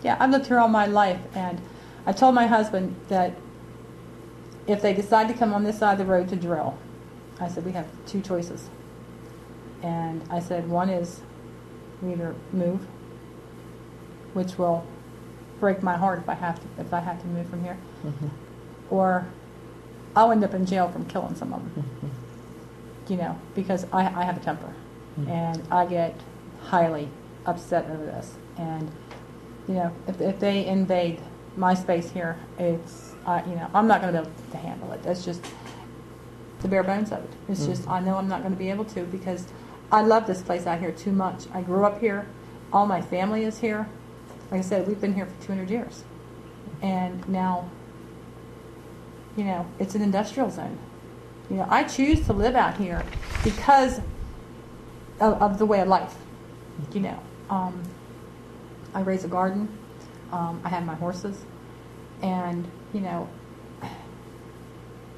Yeah, I've lived here all my life, and I told my husband that if they decide to come on this side of the road to drill, I said, we have two choices. And I said, one is we either move, which will break my heart if I have to move from here, or I'll end up in jail from killing some of them. You know, because I have a temper, and I get highly upset over this. And you know, if they invade my space here, it's you know, I'm not going to be able to handle it. That's just the bare bones of it. It's just, I know I'm not going to be able to, because I love this place out here too much. I grew up here. All my family is here. Like I said, we've been here for 200 years. And now, you know, it's an industrial zone. You know, I choose to live out here because of the way of life. You know, I raise a garden. I have my horses. And, you know,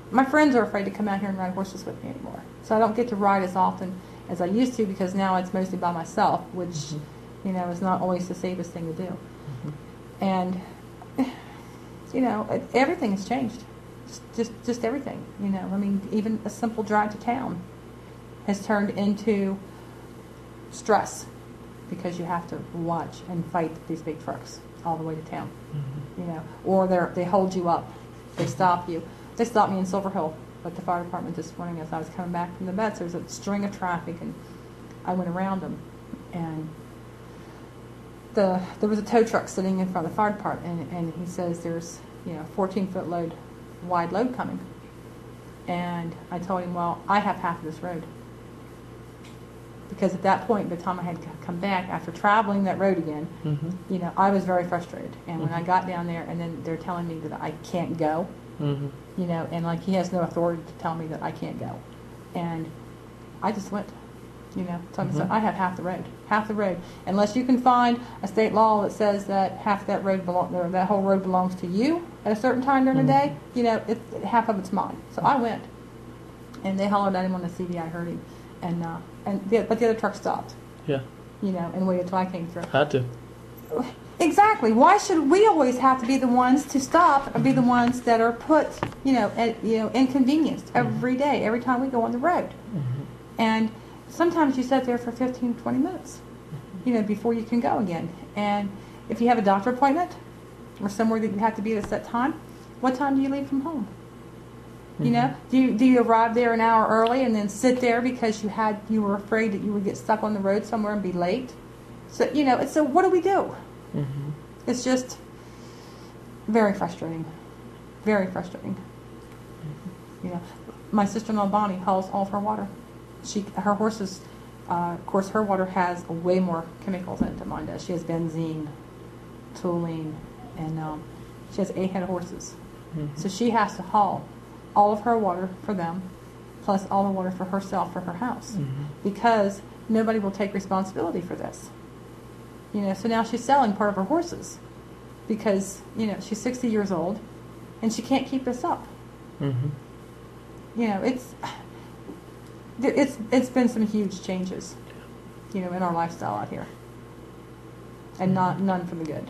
my friends are afraid to come out here and ride horses with me anymore. So I don't get to ride as often as I used to, because now it's mostly by myself, which, you know, is not always the safest thing to do. And, you know, everything has changed. Just everything, you know. I mean, even a simple drive to town has turned into stress, because you have to watch and fight these big trucks all the way to town. You know, or they hold you up, they stop you. They stopped me in Silver Hill at the fire department this morning as I was coming back from the vets. There was a string of traffic, and I went around them, and there was a tow truck sitting in front of the fire department, and he says there's, you know, 14-foot wide load coming. And I told him, well, I have half of this road. Because at that point, by the time I had come back, after traveling that road again, you know, I was very frustrated. And when I got down there, and then they're telling me that I can't go, you know, and like he has no authority to tell me that I can't go. And I just went, you know, so I have half the road. Unless you can find a state law that says that half that road that whole road belongs to you at a certain time during the day, you know, half of it's mine. So I went, and they hollered at him on the CD. I heard him, but the other truck stopped. Yeah. You know, and waited till I came through. Had to. Exactly. Why should we always have to be the ones to stop, or be the ones that are put, you know, inconvenienced every day, every time we go on the road? And sometimes you sit there for 15, 20 minutes, you know, before you can go again. And if you have a doctor appointment or somewhere that you have to be at a set time, what time do you leave from home? You know, do you arrive there an hour early and then sit there because you were afraid that you would get stuck on the road somewhere and be late? So, you know, so what do we do? It's just very frustrating. Very frustrating. You know, my sister-in-law Bonnie hauls all of her water. Her horses, of course, her water has way more chemicals in it than mine does. She has benzene, toluene, and she has 8 head of horses. So she has to haul all of her water for them, plus all the water for herself for her house, because nobody will take responsibility for this. You know, so now she's selling part of her horses because, you know, she's 60 years old and she can't keep this up. You know, it's been some huge changes, you know, in our lifestyle out here, and none for the good.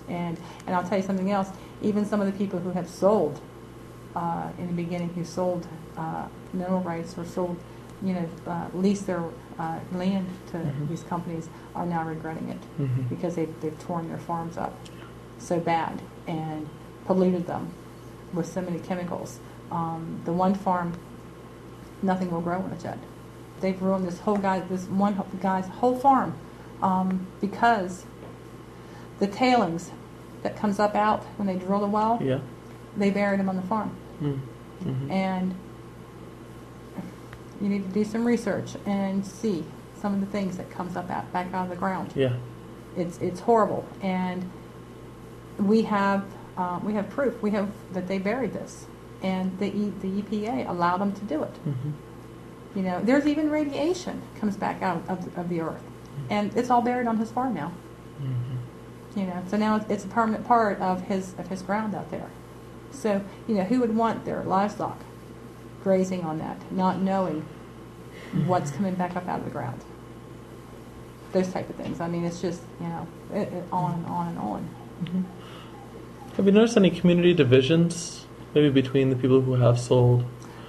And I'll tell you something else. Even some of the people who have sold in the beginning, who sold mineral rights or sold, you know, leased their land to these companies, are now regretting it because they've torn their farms up so bad and polluted them with so many chemicals. The one farm, nothing will grow in it yet. They've ruined this one guy's whole farm because the tailings that comes up out when they drill the well, they buried them on the farm. And you need to do some research and see some of the things that comes up back out of the ground. It's horrible, and we have proof. We have that they buried this, and the EPA allowed them to do it. You know, there's even radiation comes back out of the earth, and it's all buried on his farm now. You know, so now it's a permanent part of his ground out there. So, you know, who would want their livestock grazing on that, not knowing what's coming back up out of the ground? those type of things. I mean, it's just, on and on and on. Mm-hmm. Have you noticed any community divisions, maybe between the people who have sold,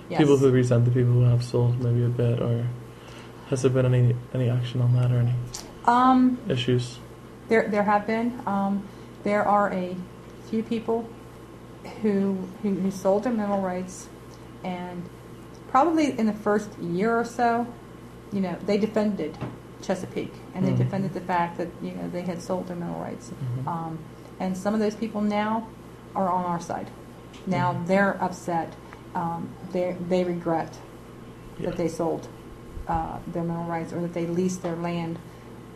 Yes. people who resent the people who have sold maybe a bit, or has there been any action on that or any issues? There have been. There are a few people who sold their mineral rights, and probably in the first year or so, they defended Chesapeake, and they defended the fact that they had sold their mineral rights. Mm-hmm. And some of those people now are on our side. Now they're upset. They regret that they sold their mineral rights, or that they leased their land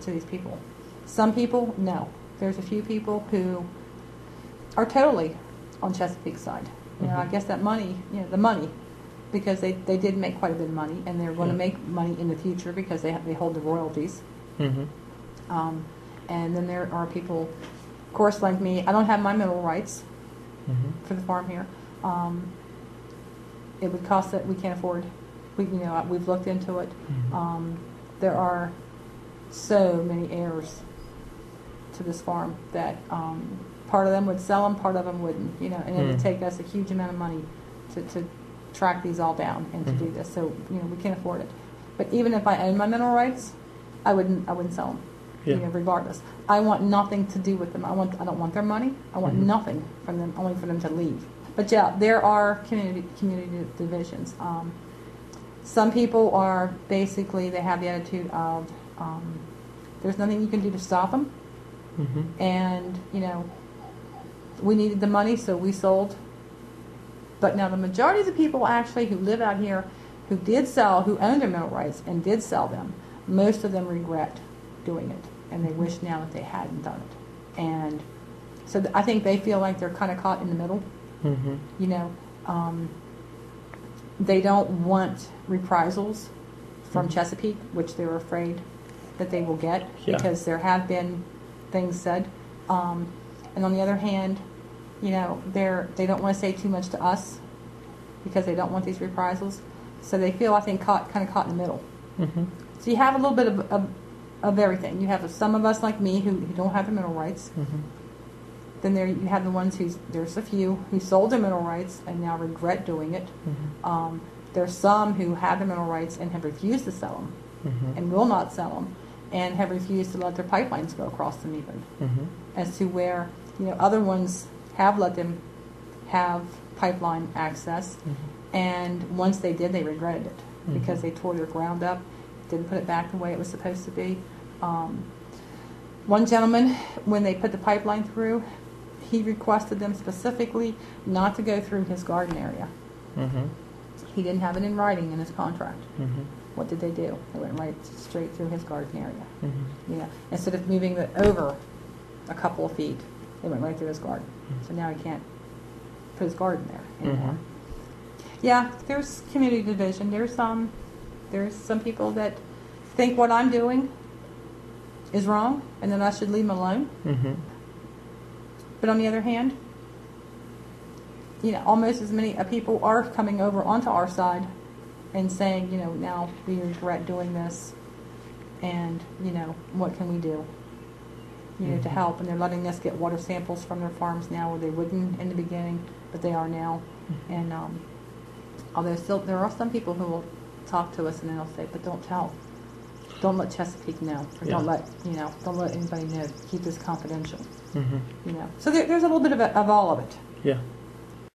to these people. Some people, no. There's a few people who are totally on Chesapeake's side. I guess that money, the money, because they did make quite a bit of money, and they're going to make money in the future because they hold the royalties. Mm-hmm. And then there are people, of course, like me. I don't have my mineral rights for the farm here. It would cost that we can't afford. We've looked into it. Mm-hmm. There are so many heirs to this farm that part of them would sell them, part of them wouldn't. And it would take us a huge amount of money to track these all down and to do this. So we can't afford it. But even if I owned my mineral rights, I wouldn't sell them. Regardless. I want nothing to do with them. I don't want their money. I want nothing from them, only for them to leave. But yeah, there are community divisions. Some people are basically, they have the attitude of there's nothing you can do to stop them. Mm-hmm. And we needed the money, so we sold. But now the majority of the people actually who live out here, who owned their mineral rights and did sell them, most of them regret doing it, and they wish now that they hadn't done it. And so I think they feel like they're kind of caught in the middle. Mm-hmm. They don't want reprisals from Chesapeake, which they're afraid that they will get, because there have been things said. And on the other hand, they don't want to say too much to us because they don't want these reprisals. So they feel, I think, kind of caught in the middle. Mm-hmm. So you have a little bit of everything. You have some of us like me who don't have the mineral rights. Mm-hmm. Then you have the ones there's a few who sold their mineral rights and now regret doing it. Mm-hmm. There's some who have the mineral rights and have refused to sell them and will not sell them, and have refused to let their pipelines go across them even. Mm-hmm. As to where other ones have let them have pipeline access, and once they did, they regretted it because they tore their ground up, didn't put it back the way it was supposed to be. One gentleman, when they put the pipeline through, he requested them specifically not to go through his garden area. Mm-hmm. He didn't have it in writing in his contract. Mm-hmm. What did they do? They went right straight through his garden area. Mm-hmm. Instead of moving it over a couple of feet, they went right through his garden. Mm-hmm. So now he can't put his garden there anymore. Mm-hmm. Yeah, there's community division. There's some people that think what I'm doing is wrong, and then I should leave them alone. Mm-hmm. But on the other hand, almost as many people are coming over onto our side and saying, now we regret doing this, and what can we do, to help? And they're letting us get water samples from their farms now, where they wouldn't in the beginning, but they are now. And although still there are some people who will talk to us and then they'll say, but don't let Chesapeake know, or don't let anybody know. Keep this confidential. Mm-hmm. So there's a little bit of all of it. Yeah.